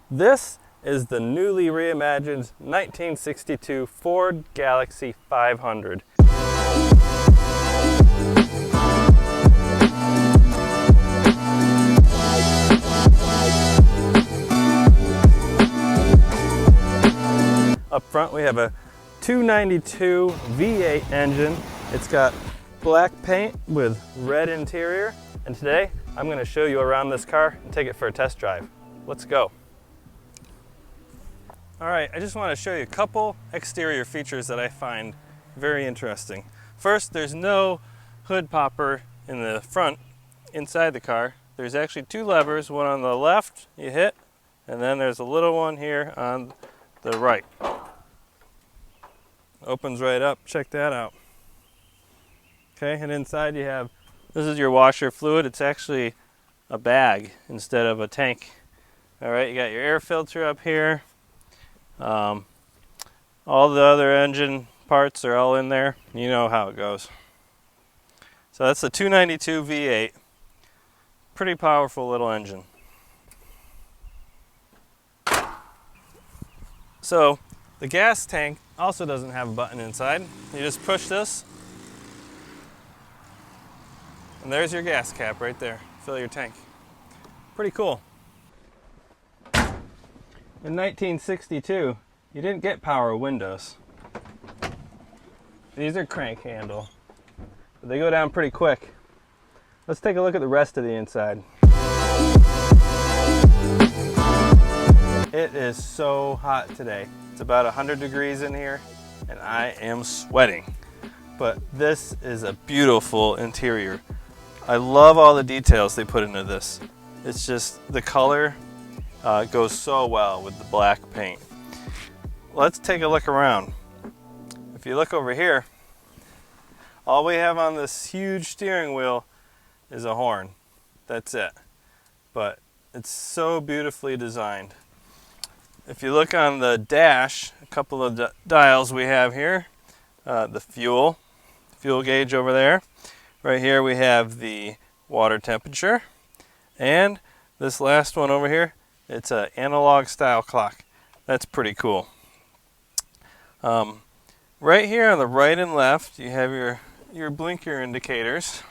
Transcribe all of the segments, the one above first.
This is the newly reimagined 1962 Ford Galaxie 500. Up front we have a 292 V8 engine. It's got black paint with red interior, and today I'm going to show you around this car and take it for a test drive. Let's go. Alright, I just want to show you a couple exterior features that I find very interesting. First, there's no hood popper in the front inside the car. There's actually two levers, one on the left you hit, and then there's a little one here on the right. Opens right up, check that out. Okay, and inside you have, this is your washer fluid. It's actually a bag instead of a tank. Alright, you got your air filter up here. All the other engine parts are all in there. You know how it goes. So that's the 292 V8. Pretty powerful little engine. So the gas tank also doesn't have a button inside. You just push this, and there's your gas cap right there. Fill your tank. Pretty cool. In 1962, you didn't get power windows. These are crank handle, but they go down pretty quick. Let's take a look at the rest of the inside. It is so hot today. It's about 100 degrees in here, and I am sweating. But this is a beautiful interior. I love all the details they put into this. It's just the color goes so well with the black paint. Let's take a look around. If you look over here, all we have on this huge steering wheel is a horn. That's it. But it's so beautifully designed. If you look on the dash, a couple of dials we have here. The fuel gauge over there. Right here we have the water temperature. And this last one over here, it's an analog style clock. That's pretty cool. Right here on the right and left, you have your blinker indicators.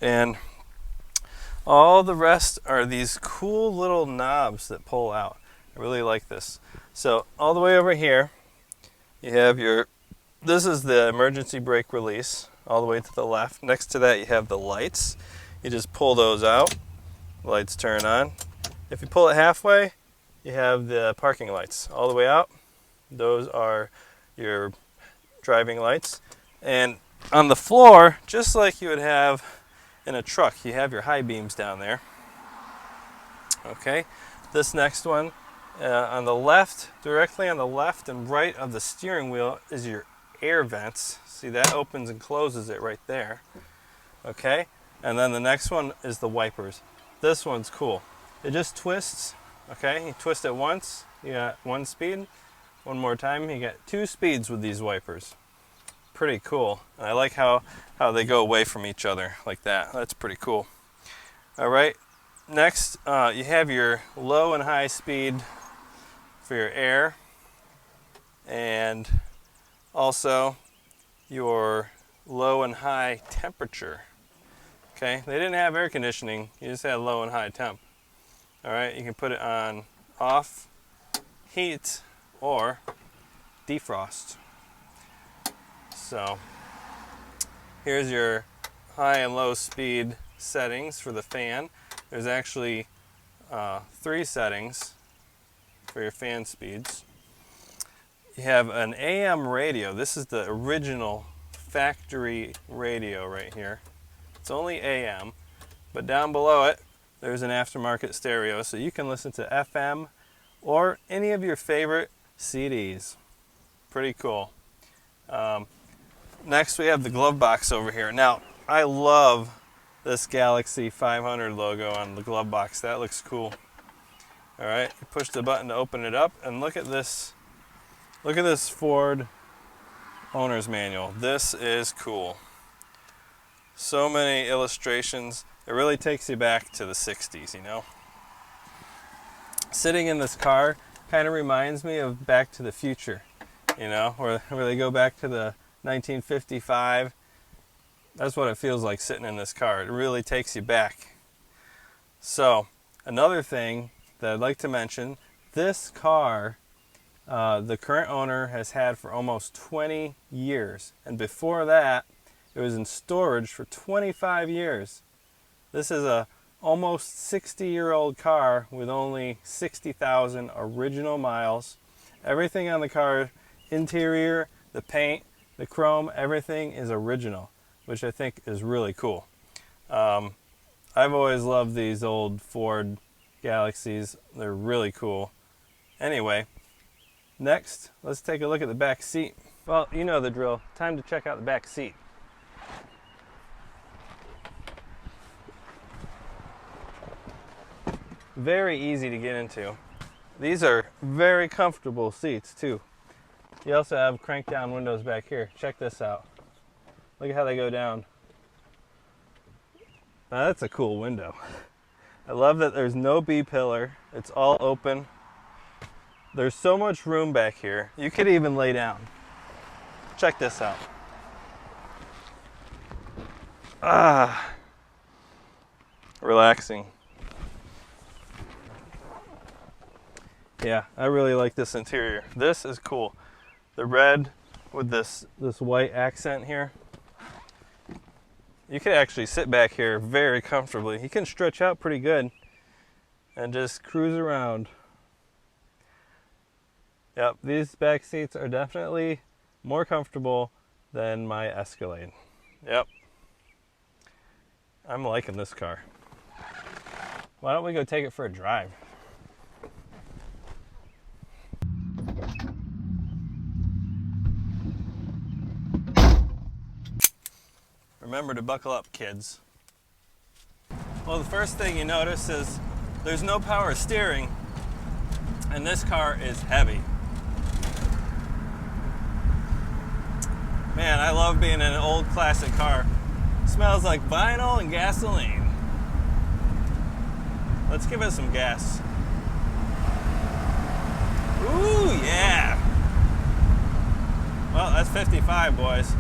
And all the rest are these cool little knobs that pull out. I really like this. So all the way over here, you have this is the emergency brake release, all the way to the left. Next to that you have the lights. You just pull those out, lights turn on. If you pull it halfway, you have the parking lights. All the way out, those are your driving lights. And on the floor, just like you would have in a truck, you have your high beams down there. Okay, this next one, on the left, directly on the left and right of the steering wheel is your air vents. See, that opens and closes it right there. Okay, and then the next one is the wipers. This one's cool. It just twists. Okay, you twist it once, you got one speed. One more time, you get two speeds with these wipers. Pretty cool. And I like how they go away from each other like that. That's pretty cool. All right, next you have your low and high speed for your air, and also your low and high temperature. Okay, they didn't have air conditioning, you just had low and high temp. All right, you can put it on off, heat, or defrost. So here's your high and low speed settings for the fan. There's actually 3 settings for your fan speeds. You have an AM radio. This is the original factory radio right here. It's only AM, but down below it there's an aftermarket stereo, so you can listen to FM or any of your favorite CDs. Pretty cool. Next we have the glove box over here. Now, I love this Galaxie 500 logo on the glove box. That looks cool. Alright, you push the button to open it up, and look at this. Look at this Ford owner's manual. This is cool. So many illustrations. It really takes you back to the 60s, you know. Sitting in this car kind of reminds me of Back to the Future, you know, where they go back to the 1955. That's what it feels like sitting in this car. It really takes you back. So, another thing that I'd like to mention, this car, the current owner has had for almost 20 years. And before that, it was in storage for 25 years. This is a almost 60-year-old car with only 60,000 original miles. Everything on the car, interior, the paint, the chrome, everything is original, which I think is really cool. I've always loved these old Ford Galaxies. They're really cool. Anyway, next, let's take a look at the back seat. Well, you know the drill. Time to check out the back seat. Very easy to get into. These are very comfortable seats too. You also have crank down windows back here. Check this out. Look at how they go down. Now that's a cool window. I love that there's no B-pillar. It's all open. There's so much room back here. You could even lay down. Check this out. Relaxing. Yeah, I really like this interior. This is cool. The red with this white accent here. You could actually sit back here very comfortably. You can stretch out pretty good and just cruise around. Yep, these back seats are definitely more comfortable than my Escalade. Yep. I'm liking this car. Why don't we go take it for a drive? Remember to buckle up, kids. Well, the first thing you notice is there's no power steering, and this car is heavy. Man, I love being in an old classic car. Smells like vinyl and gasoline. Let's give it some gas. Ooh, yeah. Well, that's 55, boys.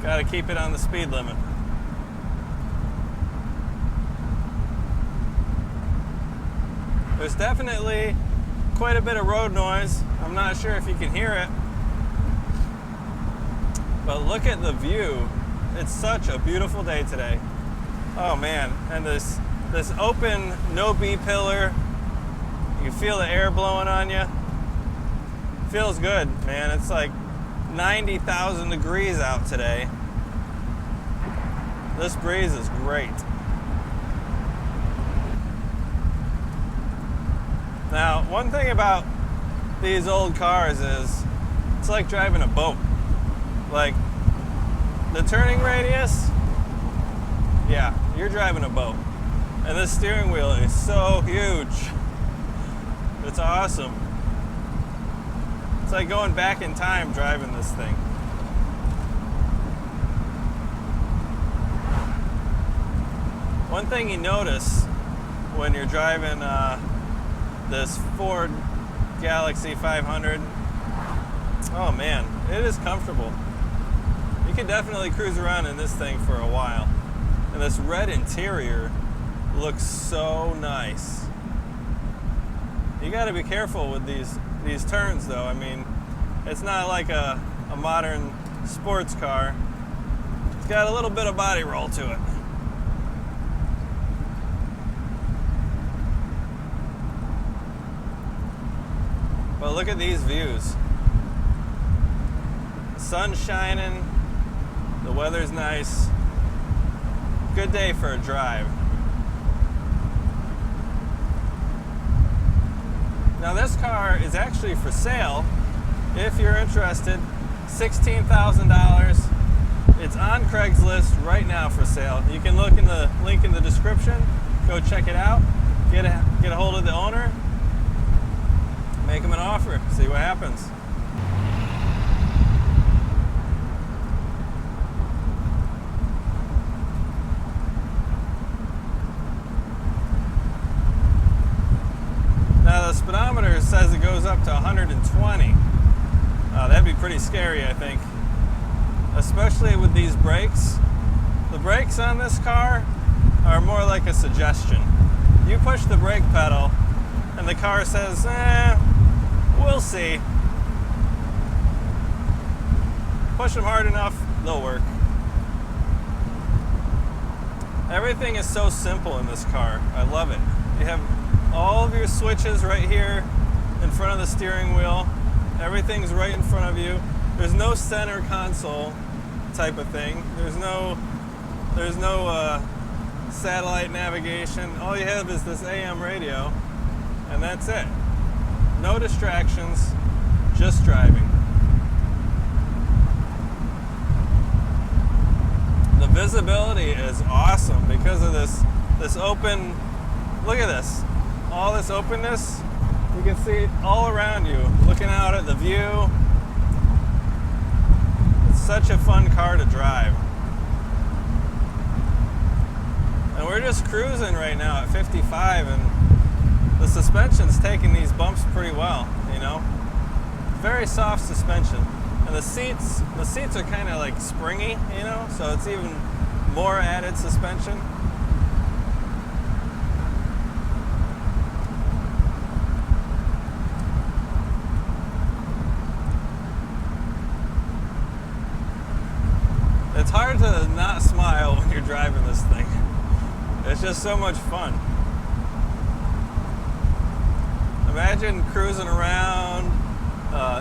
Got to keep it on the speed limit. There's definitely quite a bit of road noise. I'm not sure if you can hear it. But look at the view. It's such a beautiful day today. Oh man, and this open, no B-pillar. You can feel the air blowing on you. Feels good, man. It's like 90,000 degrees out today. This breeze is great. Now, one thing about these old cars is it's like driving a boat. Like, the turning radius, yeah, you're driving a boat. And this steering wheel is so huge. It's awesome. It's like going back in time driving this thing. One thing you notice when you're driving this Ford Galaxie 500, oh man, it is comfortable. You can definitely cruise around in this thing for a while. And this red interior looks so nice. You got to be careful with these turns though. I mean, it's not like a modern sports car. It's got a little bit of body roll to it. But look at these views. The sun's shining, the weather's nice. Good day for a drive. Now this car is actually for sale. If you're interested, $16,000. It's on Craigslist right now for sale. You can look in the link in the description. Go check it out. Get a hold of the owner. Make him an offer. See what happens. speedometer says it goes up to 120. That'd be pretty scary, I think. Especially with these brakes. The brakes on this car are more like a suggestion. You push the brake pedal and the car says, we'll see. Push them hard enough, they'll work. Everything is so simple in this car. I love it. You have all of your switches right here in front of the steering wheel. Everything's right in front of you. There's no center console type of thing. There's no satellite navigation. All you have is this AM radio, and that's it. No distractions, just driving. The visibility is awesome because of this open. Look at this. All this openness. You can see all around you, looking out at the view. It's such a fun car to drive. And we're just cruising right now at 55, and the suspension's taking these bumps pretty well, you know. Very soft suspension. And the seats are kind of like springy, you know, so it's even more added suspension. It's hard to not smile when you're driving this thing. It's just so much fun. Imagine cruising around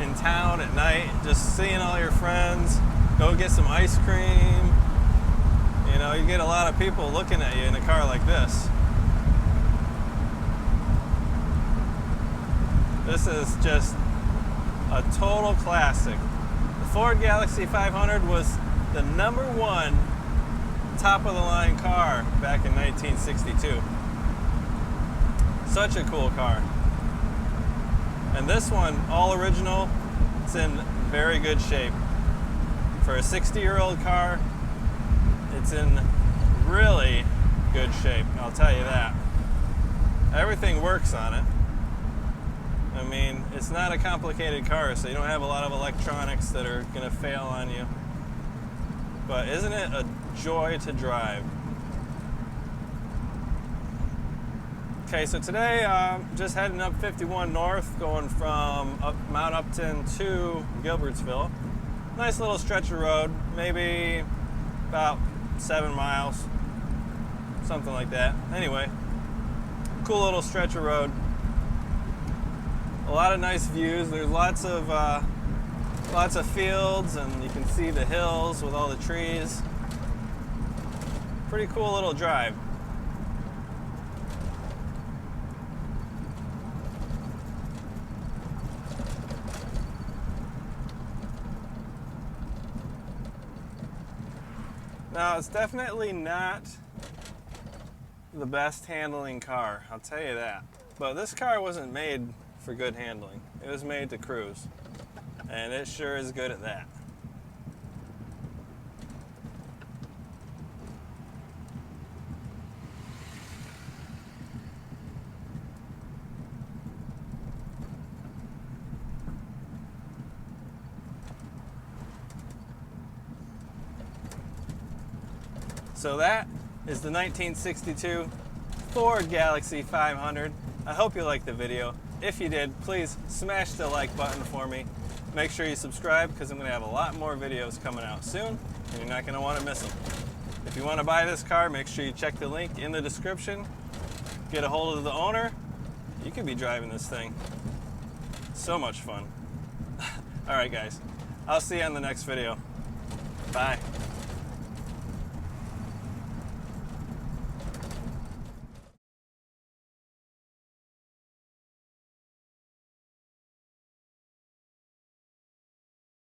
in town at night, just seeing all your friends, go get some ice cream. You know, you get a lot of people looking at you in a car like this. This is just a total classic. The Ford Galaxie 500 was the #1 top of the line car back in 1962. Such a cool car. And this one, all original, it's in very good shape. For a 60-year-old car, it's in really good shape, I'll tell you that. Everything works on it. I mean, it's not a complicated car, so you don't have a lot of electronics that are gonna fail on you. But isn't it a joy to drive? Okay, so today just heading up 51 North, going from Mount Upton to Gilbertsville. Nice little stretch of road, maybe about 7 miles, something like that. Anyway, cool little stretch of road. A lot of nice views. There's lots of fields, and you can see the hills with all the trees. Pretty cool little drive. Now, it's definitely not the best handling car, I'll tell you that. But this car wasn't made for good handling. It was made to cruise. And it sure is good at that. So that is the 1962 Ford Galaxie 500. I hope you liked the video. If you did, please smash the like button for me. Make sure you subscribe because I'm going to have a lot more videos coming out soon, and you're not going to want to miss them. If you want to buy this car, make sure you check the link in the description. Get a hold of the owner. You could be driving this thing. So much fun. All right, guys. I'll see you on the next video. Bye.